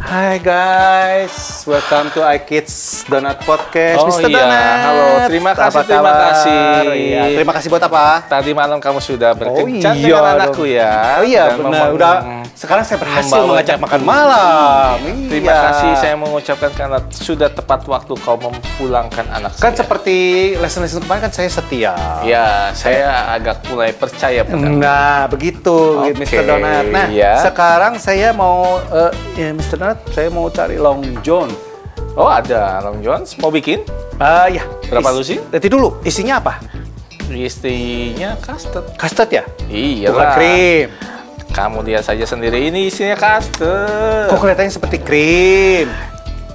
Hai guys, welcome to iKids Donut Podcast. Oh Mr. iya, Donut. halo, terima kasih. Iya, terima kasih buat apa? Tadi malam kamu sudah berkencan iya dengan anakku ya. Oh iya, benar. Udah, sekarang saya berhasil mengajak makan malam. Terima kasih saya mengucapkan karena sudah tepat waktu kau memulangkan anak Kan saya. seperti lesson-lesson kemarin kan saya setia. Ya, saya agak mulai percaya padamu. Nah, begitu Oke, Mr. Donut. Nah, iya. sekarang saya mau, ya Mr. Donut, Saya mau cari Long John. Oh, ada Long John. Mau bikin? Ya. Berapa lusin? Nanti dulu, isinya apa? Isinya custard. Custard ya? Iya Bukan lah. krim. Kamu lihat saja sendiri, ini isinya custard. Kok kelihatannya seperti krim?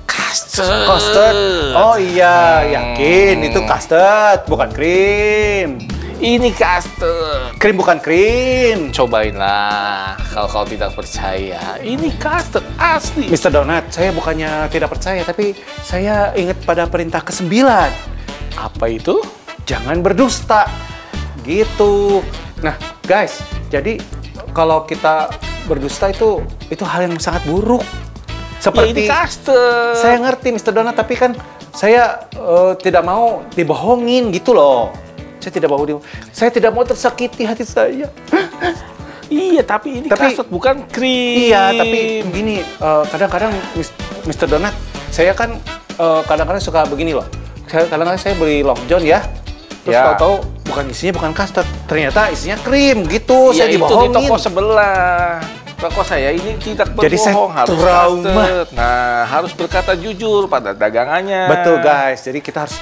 Custard. Custard? Oh iya, yakin itu custard, bukan krim. Ini custard. Krim bukan krim. Cobainlah kalau kau tidak percaya. Ini custard asli. Mr. Donut, saya bukannya tidak percaya, tapi saya ingat pada perintah ke-9. Apa itu? Jangan berdusta. Gitu. Nah, guys, jadi kalau kita berdusta itu hal yang sangat buruk. Ya, ini custard. Saya ngerti Mr. Donut, tapi kan saya tidak mau dibohongin gitu loh. Saya tidak mau tersakiti hati saya. Iya, tapi ini custard bukan krim. Iya, tapi begini, kadang-kadang Mr. Donut, saya kan kadang-kadang suka begini loh. Kadang-kadang saya beli Long John ya. Terus tahu-tahu isinya bukan custard, ternyata isinya krim gitu. Ya, saya itu dibohongin. di toko sebelah. Toko saya ini tidak berbohong. Jadi saya harus trauma. custard. Nah, harus berkata jujur pada dagangannya. Betul guys, jadi kita harus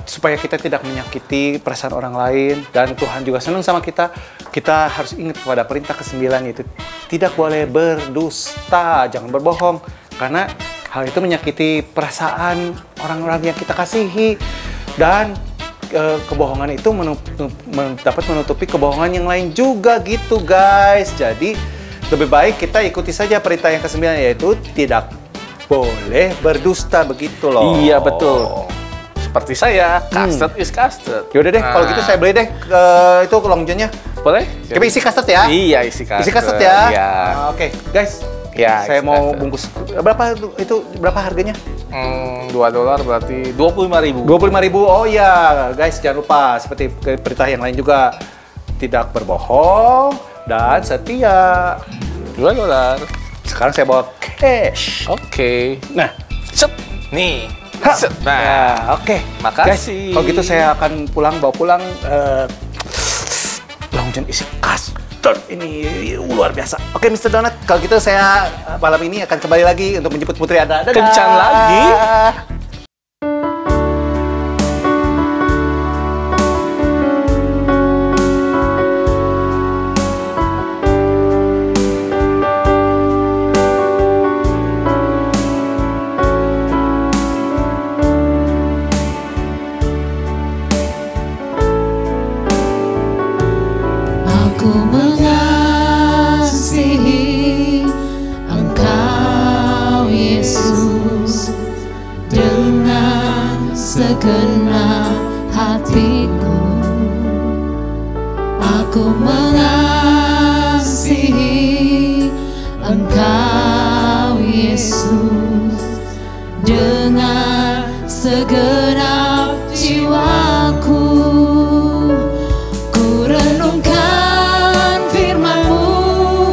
supaya kita tidak menyakiti perasaan orang lain dan Tuhan juga senang sama kita. Kita harus ingat kepada perintah ke-9, yaitu tidak boleh berdusta, jangan berbohong, karena hal itu menyakiti perasaan orang-orang yang kita kasihi, dan kebohongan itu dapat menutupi kebohongan yang lain juga gitu guys. Jadi lebih baik kita ikuti saja perintah yang ke-9, yaitu tidak boleh berdusta, begitu loh. Iya, betul. Seperti saya, custard is custard. Yaudah deh, kalau gitu saya beli deh itu Long John-nya. Boleh? Tapi isi custard ya? Iya, isi custard. Isi custard ya? Iya. Oke, guys. Ya, saya mau custard. bungkus. Berapa harganya? $2 berarti 25.000. 25.000. Oh iya, guys, jangan lupa seperti perintah yang lain juga, tidak berbohong dan setia. $2. Sekarang saya bawa cash. Oke. Nah, Set. Nih. ha. Set. Ya, Nah, oke. makasih. Guys, kalau gitu saya akan bawa pulang Long John isi custard ini luar biasa. Oke, Mr. Donut, kalau gitu saya malam ini akan kembali lagi untuk menjemput putri Anda. Dadah. Kencan lagi. Aku mengasihi Engkau Yesus dengan segenap hatiku. Aku mengasihi Engkau Yesus dengan segenap jiwaku. Ku renungkan firman-Mu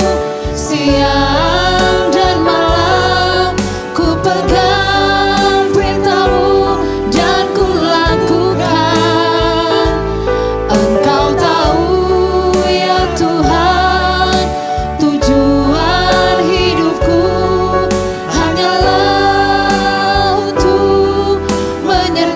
siang dan malam, ku pegang perintah-Mu dan ku lakukan. Engkau tahu ya Tuhan, tujuan hidupku hanyalah untuk menyerahkan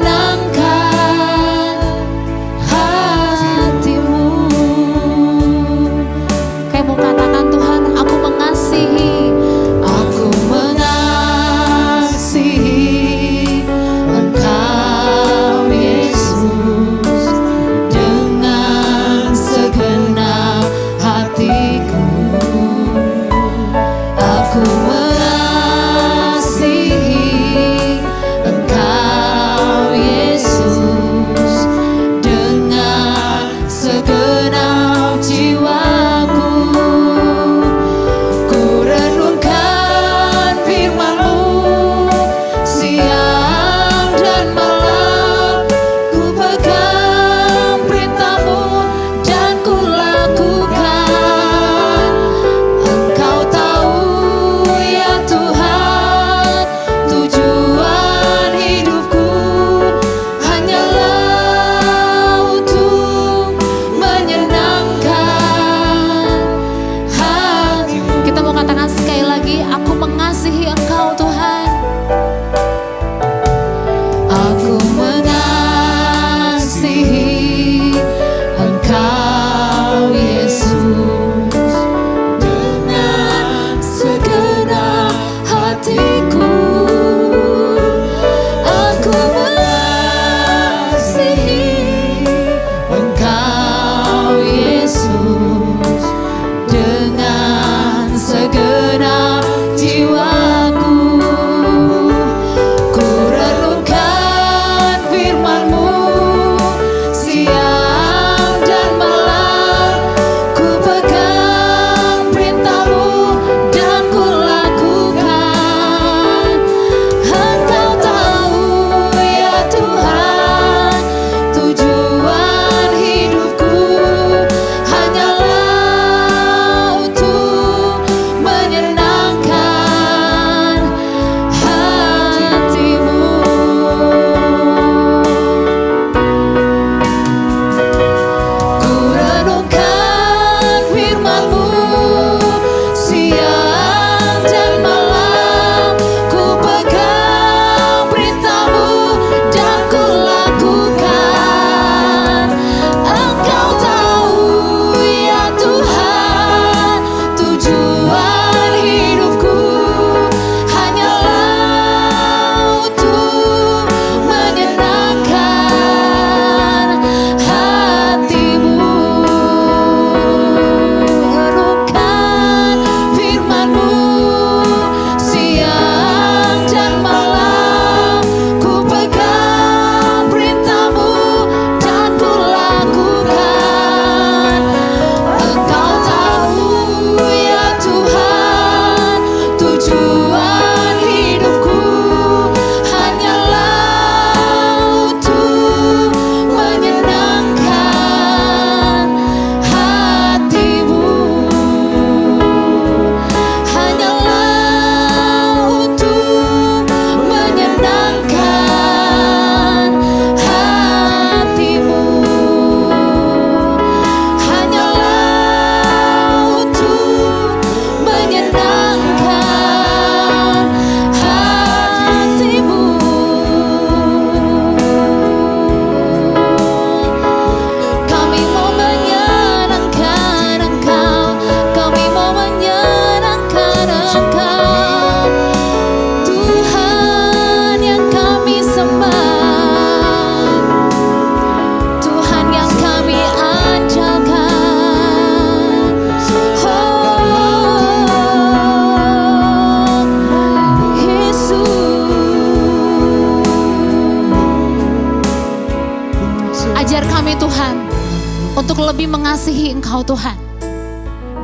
lebih mengasihi Engkau Tuhan.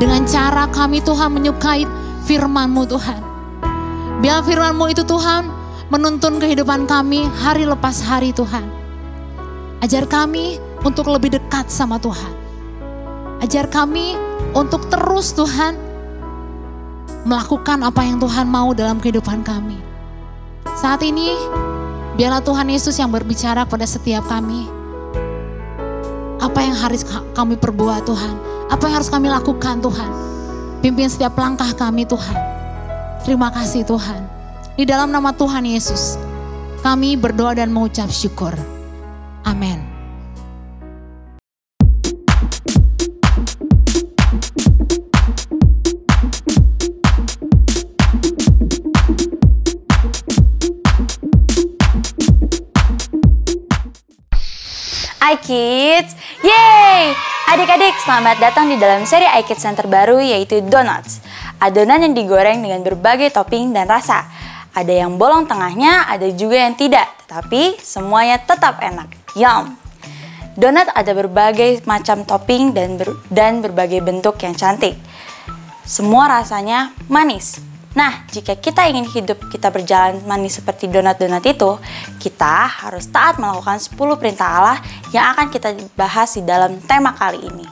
Dengan cara kami Tuhan menyukai firman-Mu Tuhan. Biar firman-Mu itu Tuhan menuntun kehidupan kami hari lepas hari Tuhan. Ajar kami untuk lebih dekat sama Tuhan. Ajar kami untuk terus Tuhan melakukan apa yang Tuhan mau dalam kehidupan kami. Saat ini biarlah Tuhan Yesus yang berbicara pada setiap kami. Apa yang harus kami perbuat Tuhan? Apa yang harus kami lakukan Tuhan? Pimpin setiap langkah kami Tuhan. Terima kasih Tuhan. Di dalam nama Tuhan Yesus, kami berdoa dan mengucap syukur. Amin. iKids, yeay! Adik-adik, selamat datang di dalam seri iKids yang terbaru yaitu Donuts. Adonan yang digoreng dengan berbagai topping dan rasa. Ada yang bolong tengahnya, ada juga yang tidak, tetapi semuanya tetap enak. Yum! Donat ada berbagai macam topping dan berbagai bentuk yang cantik. Semua rasanya manis. Nah, jika kita ingin hidup kita berjalan manis seperti donat-donat itu, kita harus taat melakukan 10 perintah Allah yang akan kita bahas di dalam tema kali ini.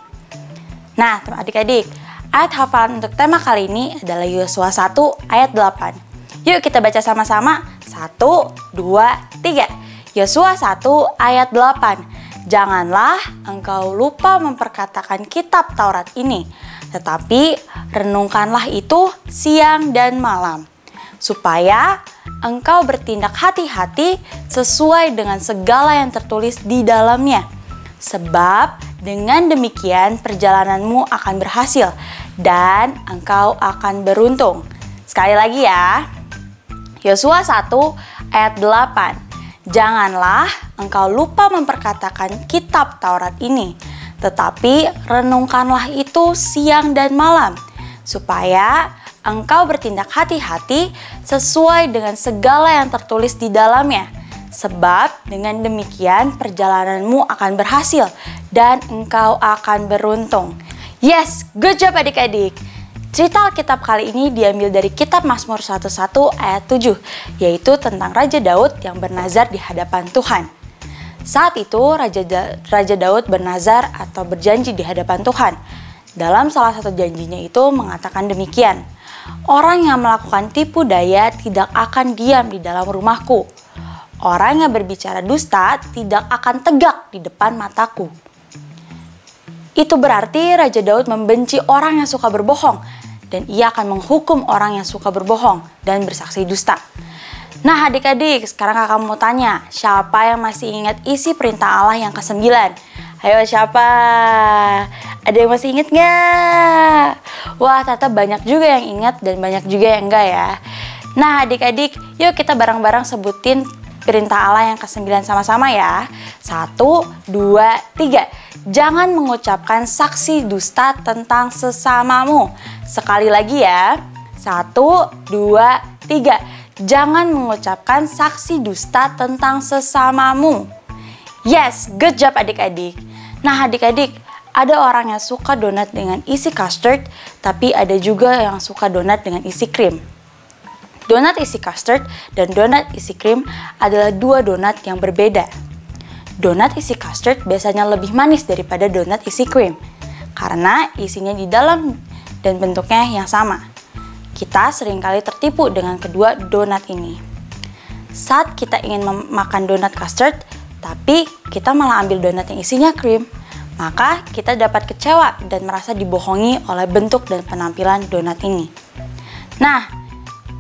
Nah, adik-adik, ayat hafalan untuk tema kali ini adalah Yosua 1 ayat 8. Yuk kita baca sama-sama. 1, 2, 3. Yosua 1 ayat 8. Janganlah engkau lupa memperkatakan kitab Taurat ini, tetapi renungkanlah itu siang dan malam, supaya engkau bertindak hati-hati sesuai dengan segala yang tertulis di dalamnya. Sebab dengan demikian perjalananmu akan berhasil dan engkau akan beruntung. Sekali lagi ya, Yosua 1 ayat 8. Janganlah engkau lupa memperkatakan kitab Taurat ini, tetapi renungkanlah itu siang dan malam, supaya engkau bertindak hati-hati sesuai dengan segala yang tertulis di dalamnya. Sebab dengan demikian perjalananmu akan berhasil dan engkau akan beruntung. Yes, good job adik-adik. Cerita Alkitab kali ini diambil dari kitab Mazmur 1:1 ayat 7, yaitu tentang Raja Daud yang bernazar di hadapan Tuhan. Saat itu Raja Daud bernazar atau berjanji di hadapan Tuhan. Dalam salah satu janjinya itu mengatakan demikian, orang yang melakukan tipu daya tidak akan diam di dalam rumahku. Orang yang berbicara dusta tidak akan tegak di depan mataku. Itu berarti Raja Daud membenci orang yang suka berbohong, dan ia akan menghukum orang yang suka berbohong dan bersaksi dusta. Nah adik-adik, sekarang kakak mau tanya, siapa yang masih ingat isi perintah Allah yang ke-9? Ayo siapa? Ada yang masih ingat nggak? Wah ternyata banyak juga yang ingat dan banyak juga yang enggak ya. Nah adik-adik, yuk kita bareng-bareng sebutin perintah Allah yang ke-9 sama-sama ya. 1, 2, 3. Jangan mengucapkan saksi dusta tentang sesamamu. Sekali lagi ya. 1, 2, 3. Jangan mengucapkan saksi dusta tentang sesamamu. Yes, good job adik-adik. Nah adik-adik, ada orang yang suka donat dengan isi custard, tapi ada juga yang suka donat dengan isi krim. Donat isi custard dan donat isi krim adalah dua donat yang berbeda. Donat isi custard biasanya lebih manis daripada donat isi krim, karena isinya di dalam dan bentuknya yang sama. Kita seringkali tertipu dengan kedua donat ini. Saat kita ingin makan donat custard, tapi kita malah ambil donat yang isinya krim, maka kita dapat kecewa dan merasa dibohongi oleh bentuk dan penampilan donat ini. Nah,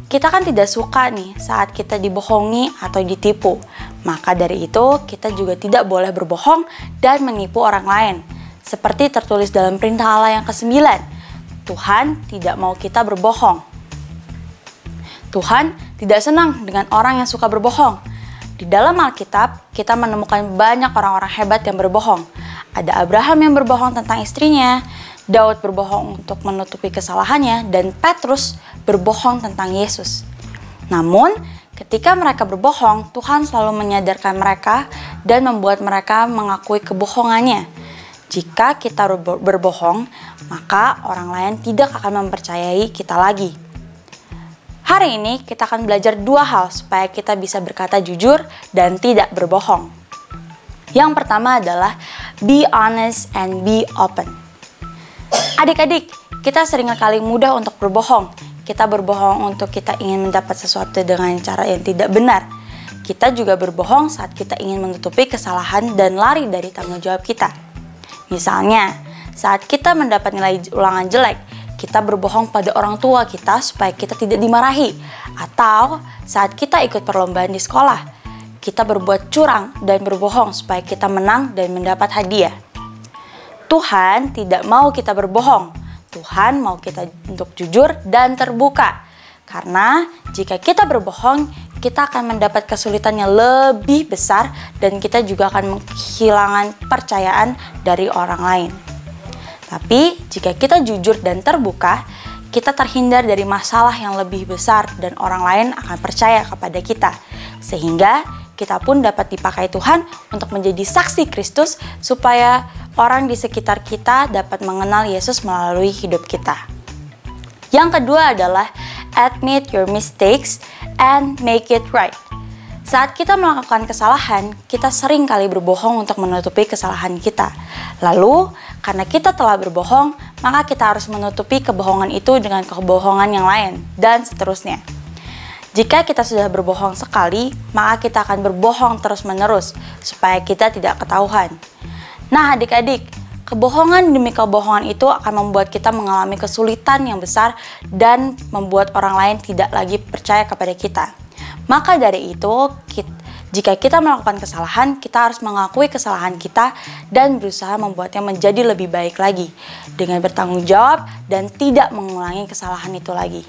kita kan tidak suka nih saat kita dibohongi atau ditipu. Maka dari itu kita juga tidak boleh berbohong dan menipu orang lain. Seperti tertulis dalam perintah Allah yang ke-9. Tuhan tidak mau kita berbohong. Tuhan tidak senang dengan orang yang suka berbohong. Di dalam Alkitab kita menemukan banyak orang-orang hebat yang berbohong. Ada Abraham yang berbohong tentang istrinya, Daud berbohong untuk menutupi kesalahannya, dan Petrus berbohong tentang Yesus. Namun, ketika mereka berbohong, Tuhan selalu menyadarkan mereka dan membuat mereka mengakui kebohongannya. Jika kita berbohong, maka orang lain tidak akan mempercayai kita lagi. Hari ini kita akan belajar 2 hal supaya kita bisa berkata jujur dan tidak berbohong. Yang pertama adalah be honest and be open. Adik-adik, kita seringkali mudah untuk berbohong. Kita berbohong untuk kita ingin mendapat sesuatu dengan cara yang tidak benar. Kita juga berbohong saat kita ingin menutupi kesalahan dan lari dari tanggung jawab kita. Misalnya, saat kita mendapat nilai ulangan jelek, kita berbohong pada orang tua kita supaya kita tidak dimarahi. Atau saat kita ikut perlombaan di sekolah, kita berbuat curang dan berbohong supaya kita menang dan mendapat hadiah. Tuhan tidak mau kita berbohong. Tuhan mau kita untuk jujur dan terbuka. Karena jika kita berbohong, kita akan mendapat kesulitan yang lebih besar dan kita juga akan kehilangan kepercayaan dari orang lain. Tapi jika kita jujur dan terbuka, kita terhindar dari masalah yang lebih besar dan orang lain akan percaya kepada kita. Sehingga kita pun dapat dipakai Tuhan untuk menjadi saksi Kristus supaya orang di sekitar kita dapat mengenal Yesus melalui hidup kita. Yang kedua adalah admit your mistakes and make it right. Saat kita melakukan kesalahan, kita sering kali berbohong untuk menutupi kesalahan kita. Lalu, karena kita telah berbohong, maka kita harus menutupi kebohongan itu dengan kebohongan yang lain, dan seterusnya. Jika kita sudah berbohong sekali, maka kita akan berbohong terus-menerus, supaya kita tidak ketahuan. Nah adik-adik, kebohongan demi kebohongan itu akan membuat kita mengalami kesulitan yang besar dan membuat orang lain tidak lagi percaya kepada kita. Maka dari itu, jika kita melakukan kesalahan, kita harus mengakui kesalahan kita dan berusaha membuatnya menjadi lebih baik lagi dengan bertanggung jawab dan tidak mengulangi kesalahan itu lagi.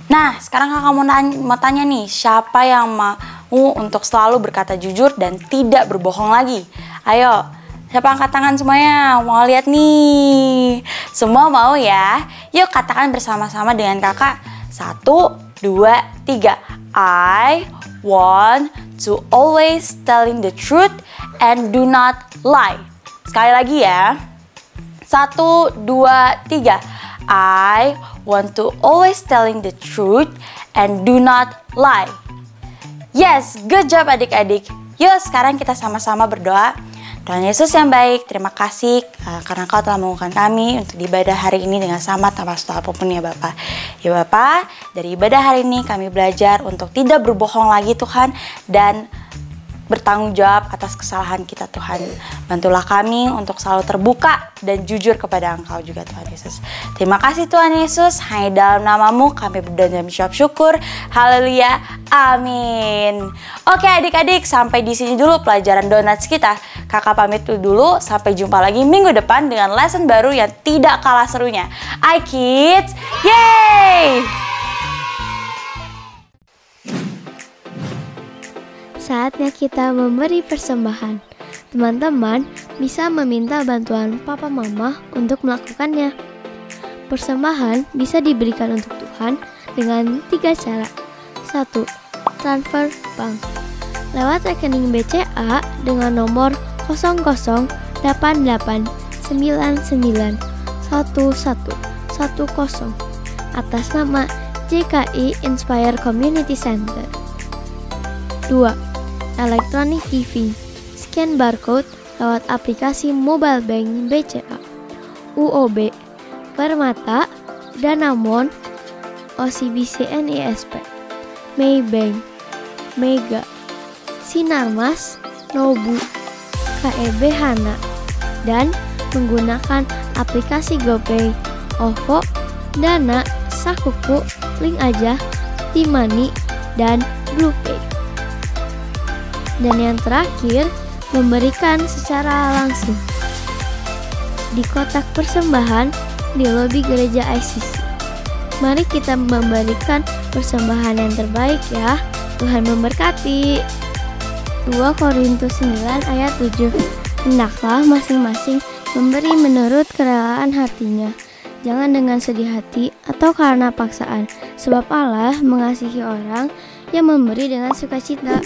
Nah, sekarang kakak mau tanya nih, siapa yang mau untuk selalu berkata jujur dan tidak berbohong lagi? Ayo, siapa angkat tangan semuanya? Mau lihat nih. Semua mau ya? Yuk katakan bersama-sama dengan kakak. 1, 2, 3. I want to always telling the truth and do not lie. Sekali lagi ya. 1, 2, 3. I want to always telling the truth and do not lie. Yes, good job adik-adik. Yuk sekarang kita sama-sama berdoa. Tuhan Yesus yang baik, terima kasih karena Kau telah menguatkan kami untuk ibadah hari ini dengan sama tanpa salah apapun ya Bapak. Ya Bapak, dari ibadah hari ini kami belajar untuk tidak berbohong lagi Tuhan dan bertanggung jawab atas kesalahan kita Tuhan. Bantulah kami untuk selalu terbuka dan jujur kepada Engkau juga Tuhan Yesus. Terima kasih Tuhan Yesus, hanya dalam nama-Mu kami berdoa dan mengucap syukur. Haleluya, amin. Oke adik-adik, sampai di sini dulu pelajaran Donuts kita. Kakak pamit dulu, sampai jumpa lagi minggu depan dengan lesson baru yang tidak kalah serunya. iKids, yeay! Saatnya kita memberi persembahan. Teman-teman bisa meminta bantuan papa mama untuk melakukannya. Persembahan bisa diberikan untuk Tuhan dengan 3 cara. 1. Transfer bank. Lewat rekening BCA dengan nomor 0088991110 atas nama JKI Inspire Community Center. 2. Electronic giving. Scan barcode lewat aplikasi mobile bank BCA, UOB, Permata, Danamon, OCBC NISP, Maybank, Mega, Sinarmas, Nobu, KEB Hana, dan menggunakan aplikasi GoPay, OVO, Dana, Sakuku, Link Aja, Timani, dan BluePay. Dan yang terakhir, memberikan secara langsung di kotak persembahan di lobi gereja ICC. Mari kita memberikan persembahan yang terbaik ya. Tuhan memberkati. 2 Korintus 9 ayat 7. Hendaklah masing-masing memberi menurut kerelaan hatinya, jangan dengan sedih hati atau karena paksaan, sebab Allah mengasihi orang yang memberi dengan sukacita.